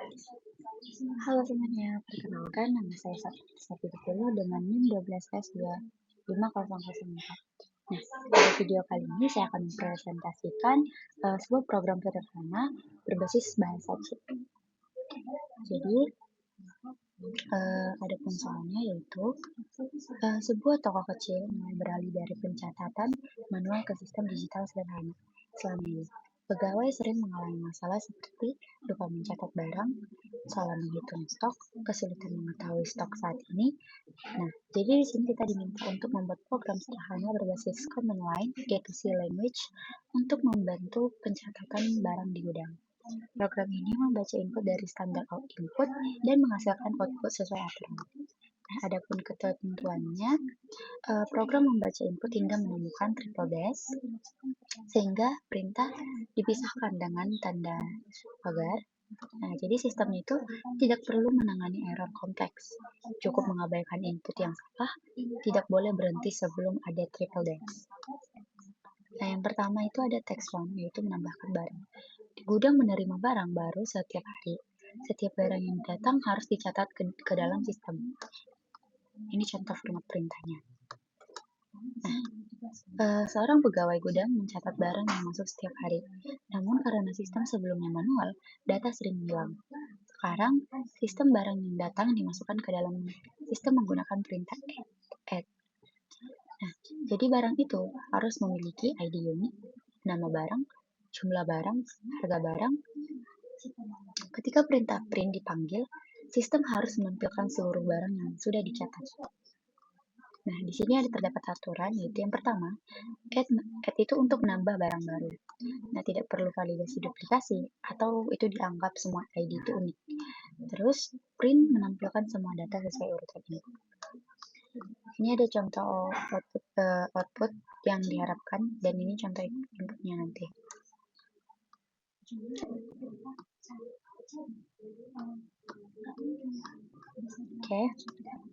Halo semuanya, perkenalkan nama saya Sapitupulu dengan NIM 12S25004. Nah, pada video kali ini saya akan mempresentasikan sebuah program sederhana berbasis bahasa C. Jadi, ada pensoalnya yaitu sebuah toko kecil mulai beralih dari pencatatan manual ke sistem digital sederhana. Selama ini, pegawai sering mengalami masalah seperti lupa mencatat barang, salah menghitung stok, kesulitan mengetahui stok saat ini. Nah, jadi di sini kita diminta untuk membuat program sederhana berbasis command line C language untuk membantu pencatatan barang di gudang. Program ini membaca input dari standar input dan menghasilkan output sesuai aturan. Nah, adapun ketentuannya, program membaca input hingga menemukan triple dash, sehingga perintah dipisahkan dengan tanda pagar. Nah, jadi sistemnya itu tidak perlu menangani error kompleks, cukup mengabaikan input yang salah, tidak boleh berhenti sebelum ada triple dash. Nah, yang pertama itu ada text one, yaitu menambahkan barang. Gudang menerima barang baru setiap hari. Setiap barang yang datang harus dicatat ke dalam sistem. Ini contoh format perintahnya. Nah, seorang pegawai gudang mencatat barang yang masuk setiap hari. Namun karena sistem sebelumnya manual, data sering hilang. Sekarang, sistem barang yang datang dimasukkan ke dalam sistem menggunakan perintah add. Nah, jadi barang itu harus memiliki ID unit, nama barang, jumlah barang, harga barang. Ketika perintah print dipanggil, sistem harus menampilkan seluruh barang yang sudah dicatat. Nah, di sini ada terdapat aturan, yaitu yang pertama, add itu untuk menambah barang baru. Nah, tidak perlu validasi duplikasi, atau itu dianggap semua ID itu unik. Terus, print menampilkan semua data sesuai urutan ini. Ini ada contoh output yang diharapkan, dan ini contoh inputnya nanti. Oke,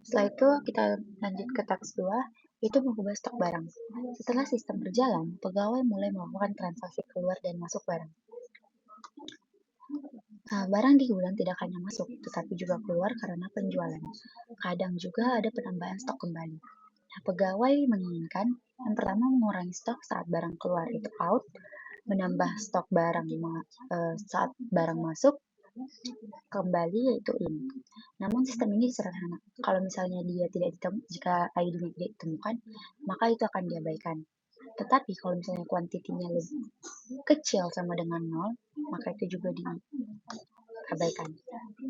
setelah itu kita lanjut ke task 2, itu mengubah stok barang. Setelah sistem berjalan, pegawai mulai melakukan transaksi keluar dan masuk barang. Barang di gudang tidak hanya masuk, tetapi juga keluar karena penjualan. Kadang juga ada penambahan stok kembali. Nah, pegawai menginginkan yang pertama mengurangi stok saat barang keluar itu out, menambah stok barang saat barang masuk kembali yaitu in. Namun sistem ini sederhana. Kalau misalnya dia tidak jika ID-nya tidak ditemukan, maka itu akan diabaikan. Tetapi kalau misalnya kuantitinya lebih kecil sama dengan 0, maka itu juga diabaikan.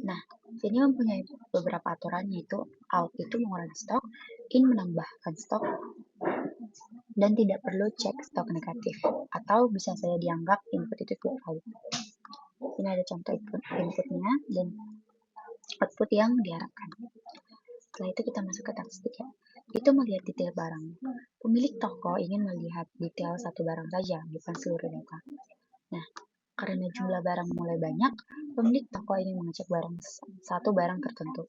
Nah, sini mempunyai beberapa aturan, yaitu out itu mengurangi stok, in menambahkan stok, dan tidak perlu cek stok negatif, atau bisa saja dianggap input itu tidak valid. Ini ada contoh inputnya dan output yang diharapkan. Setelah itu kita masuk ke task 3. Itu melihat detail barang. Pemilik toko ingin melihat detail satu barang saja, bukan seluruh data. Nah, karena jumlah barang mulai banyak, pemilik toko ingin mengecek satu barang tertentu.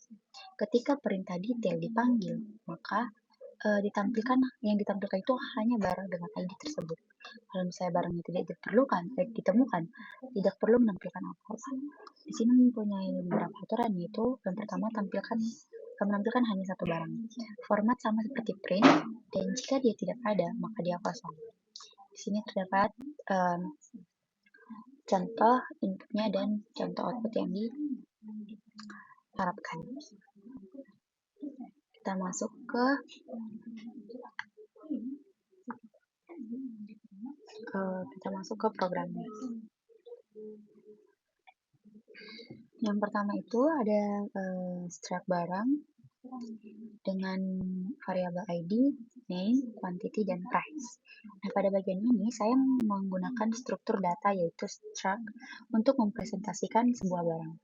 Ketika perintah detail dipanggil, maka yang ditampilkan itu hanya barang dengan ID tersebut. Kalau misalnya barangnya tidak ditemukan, tidak perlu menampilkan apa-apa. Di sini mempunyai beberapa aturan, yaitu yang pertama menampilkan hanya satu barang. Format sama seperti print, dan jika dia tidak ada, maka dia kosong. Di sini terdapat contoh inputnya dan contoh output yang diharapkan. Kita masuk ke programnya. Yang pertama itu ada struct barang dengan variabel ID, name, quantity, dan price. Nah, pada bagian ini saya menggunakan struktur data yaitu struct untuk mempresentasikan sebuah barang.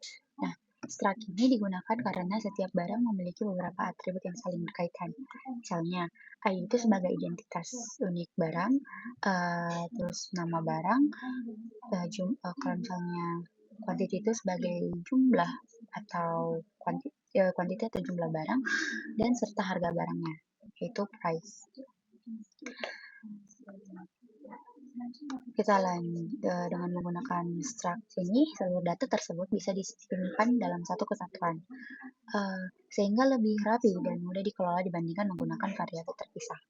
Nah, struct ini digunakan karena setiap barang memiliki beberapa atribut yang saling berkaitan. Misalnya, ID itu sebagai identitas unik barang, terus nama barang, kalau misalnya quantity itu sebagai jumlah atau quantity atau jumlah barang, dan serta harga barangnya, yaitu price. Kita dengan menggunakan struct ini, seluruh data tersebut bisa disimpan dalam satu kesatuan, sehingga lebih rapi dan mudah dikelola dibandingkan menggunakan variabel terpisah.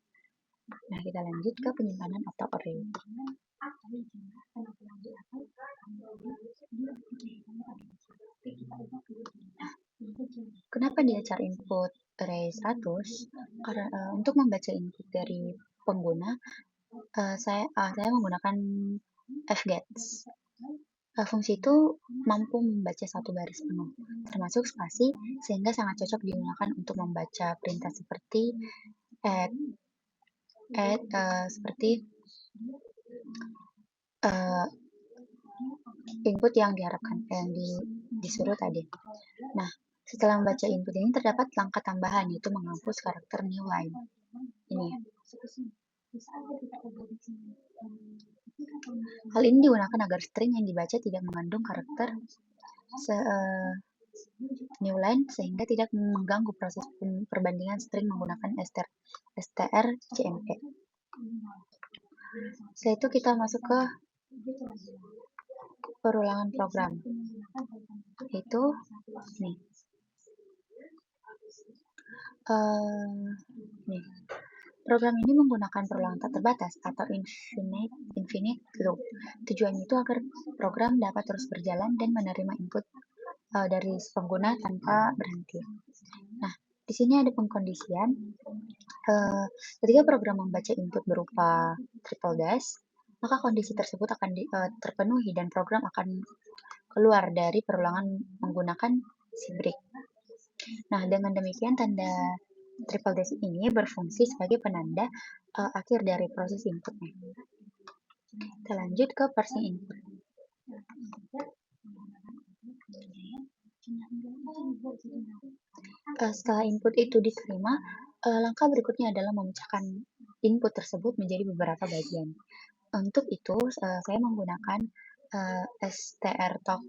Nah, kita lanjut ke penyimpanan atau array. Nah, kenapa dia cari input array 100? Karena untuk membaca input dari pengguna, saya menggunakan fgets. Fungsi itu mampu membaca satu baris penuh, termasuk spasi, sehingga sangat cocok digunakan untuk membaca perintah seperti add, seperti uh, input yang diharapkan, yang disuruh tadi. Nah, setelah membaca input ini terdapat langkah tambahan, yaitu menghapus karakter new line. Ini. Hal ini digunakan agar string yang dibaca tidak mengandung karakter new line sehingga tidak mengganggu proses perbandingan string menggunakan strcmp. Setelah itu kita masuk ke perulangan program. Itu nih. Nih. Program ini menggunakan perulangan tak terbatas atau infinite loop. Tujuannya itu agar program dapat terus berjalan dan menerima input dari pengguna tanpa berhenti. Nah, di sini ada pengkondisian. Ketika program membaca input berupa triple dash, maka kondisi tersebut akan terpenuhi dan program akan keluar dari perulangan menggunakan si break. Nah, dengan demikian tanda triple dash ini berfungsi sebagai penanda akhir dari proses inputnya. Kita lanjut ke parsing input. Setelah input itu diterima, langkah berikutnya adalah memecahkan input tersebut menjadi beberapa bagian. Untuk itu, saya menggunakan strtalk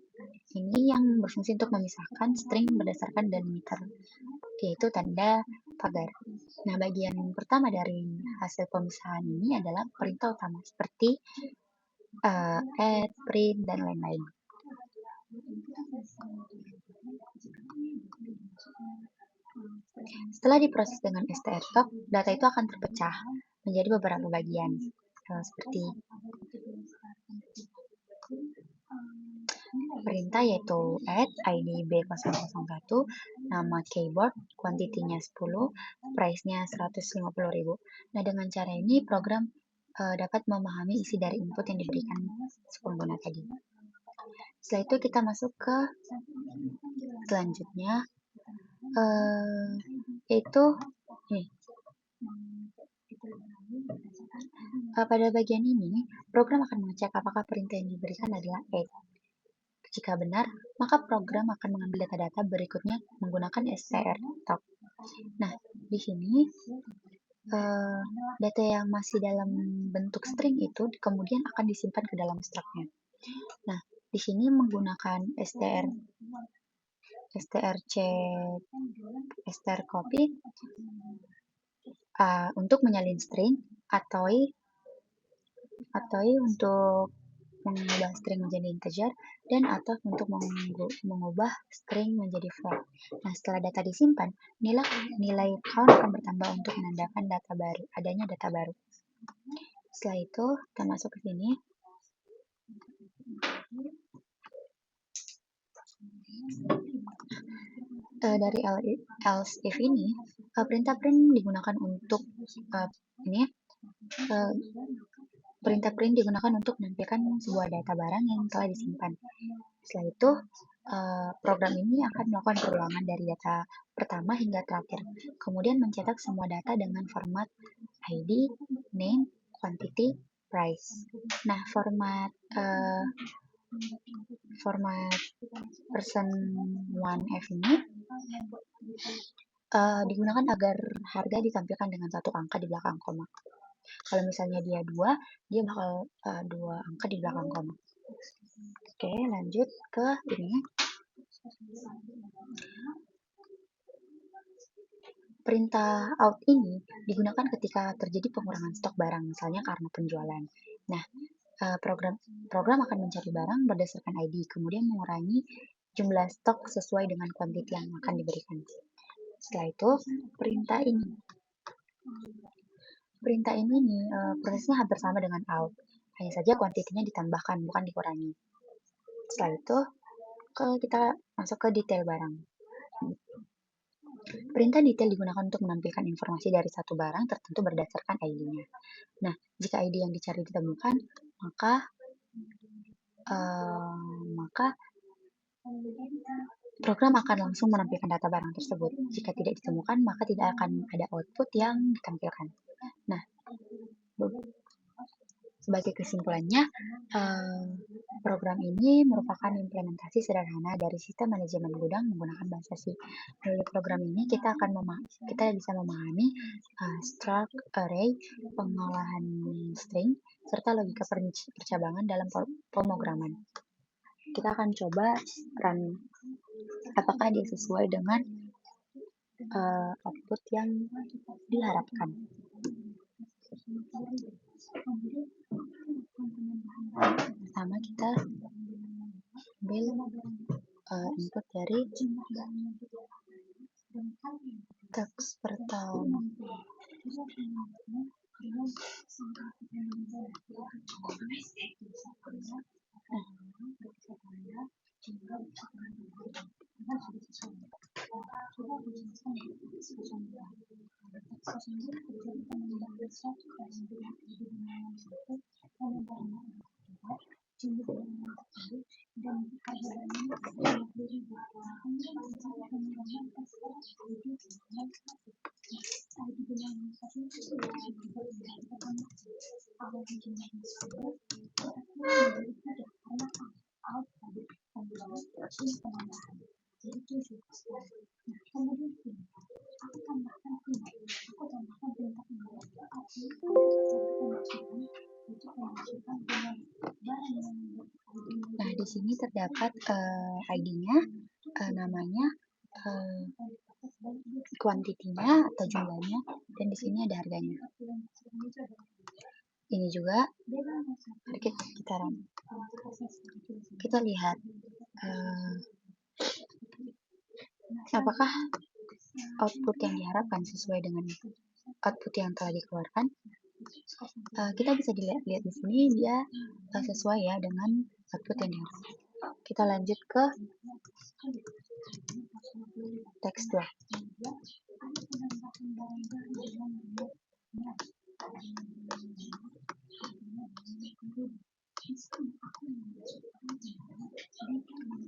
ini yang berfungsi untuk memisahkan string berdasarkan delimiter, yaitu tanda pagar. Nah, bagian pertama dari hasil pemisahan ini adalah perintah utama seperti add, print, dan lain-lain. Setelah diproses dengan strtalk, data itu akan terpecah menjadi beberapa bagian, seperti perintah yaitu add id b001, nama keyboard, kuantitinya 10, price-nya 150.000. Nah, dengan cara ini program dapat memahami isi dari input yang diberikan pengguna tadi. Setelah itu kita masuk ke selanjutnya, yaitu nih. Pada bagian ini, program akan mengecek apakah perintah yang diberikan adalah add. Jika benar, maka program akan mengambil data-data berikutnya menggunakan strtalk. Nah, di sini data yang masih dalam bentuk string itu kemudian akan disimpan ke dalam struct-nya. Nah, di sini menggunakan strcopy untuk menyalin string atau untuk mengubah string menjadi integer dan atau untuk mengubah string menjadi float. Nah, setelah data disimpan, nilai count akan bertambah untuk menandakan adanya data baru. Setelah itu, kita masuk ke sini. Dari else if ini, perintah print digunakan untuk perintah print digunakan untuk menampilkan sebuah data barang yang telah disimpan. Setelah itu, program ini akan melakukan perulangan dari data pertama hingga terakhir, kemudian mencetak semua data dengan format ID, name, quantity, price. Nah, format person1f ini digunakan agar harga ditampilkan dengan satu angka di belakang koma. Kalau misalnya dia 2, dia bakal 2 angka di belakang koma. Oke, lanjut ke ini. Perintah out ini digunakan ketika terjadi pengurangan stok barang, misalnya karena penjualan. Nah, program akan mencari barang berdasarkan ID, kemudian mengurangi jumlah stok sesuai dengan kuantiti yang akan diberikan. Setelah itu, perintah ini. Perintah ini nih, prosesnya hampir sama dengan out. Hanya saja kuantitinya ditambahkan, bukan dikurangi. Setelah itu, kalau kita masuk ke detail barang. Perintah detail digunakan untuk menampilkan informasi dari satu barang tertentu berdasarkan ID-nya. Nah, jika ID yang dicari ditemukan, maka maka program akan langsung menampilkan data barang tersebut. Jika tidak ditemukan, maka tidak akan ada output yang ditampilkan. Nah, sebagai kesimpulannya, program ini merupakan implementasi sederhana dari sistem manajemen gudang menggunakan bahasa C. Melalui program ini kita bisa memahami struct, array, pengolahan string, serta logika percabangan dalam pemrograman. Kita akan coba run apakah dia sesuai dengan output yang diharapkan. Pertama kita ambil input dari teks pertama. Nah, di sini terdapat ID-nya, namanya, kuantitinya atau jumlahnya, dan di sini ada harganya. Ini juga kita run. Kita lihat apakah output yang diharapkan sesuai dengan output yang telah dikeluarkan. Kita bisa lihat di sini dia sesuai ya dengan output yang diharapkan. Kita lanjut ke teks 2.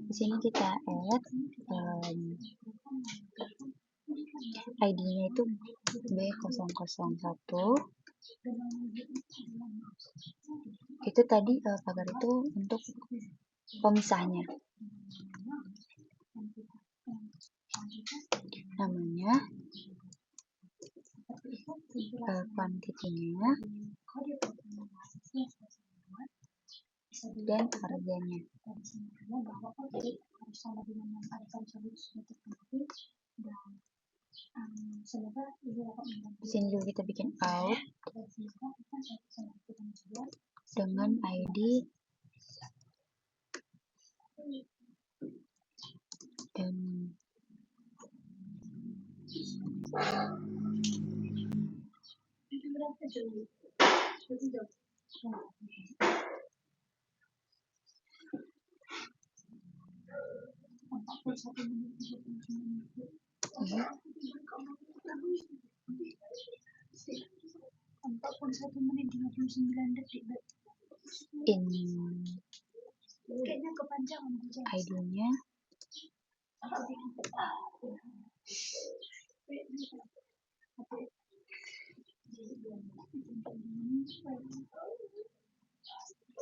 Di sini kita add ID-nya itu B001. Itu tadi pagar itu untuk pemisahnya. Namanya, kuantitinya, dan harganya. Di sini juga kita bikin out dengan ID dan ID-nya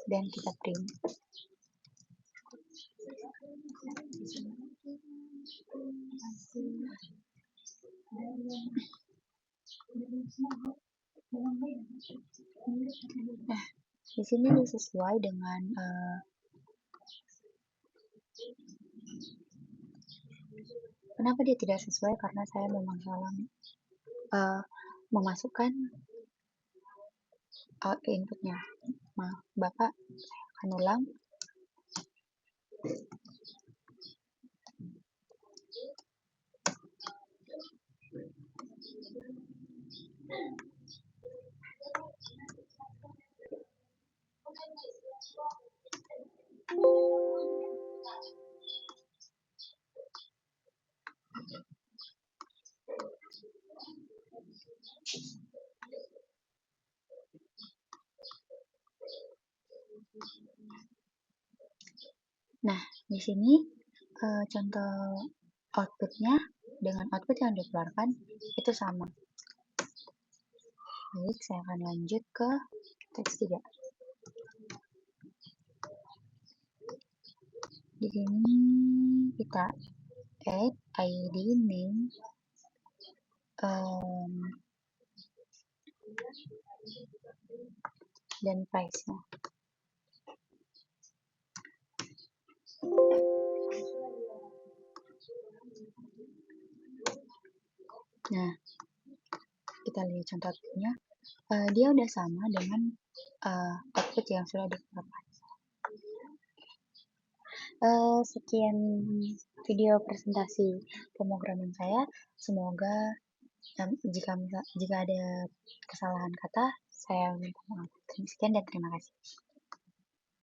dan kita print. Nah, di sini sesuai dengan kenapa dia tidak sesuai, karena saya memang salah memasukkan inputnya. Maaf, Bapak, akan ulang. Nah, di sini contoh outputnya dengan output yang dikeluarkan itu sama. Baik, saya akan lanjut ke teks 3. Di sini kita add ID, name, dan price-nya. Nah, kita lihat contoh outputnya. Dia udah sama dengan output yang sudah dikeluarkan. Sekian video presentasi pemrograman saya. Semoga jika ada kesalahan kata, saya minta maaf. Sekian dan terima kasih.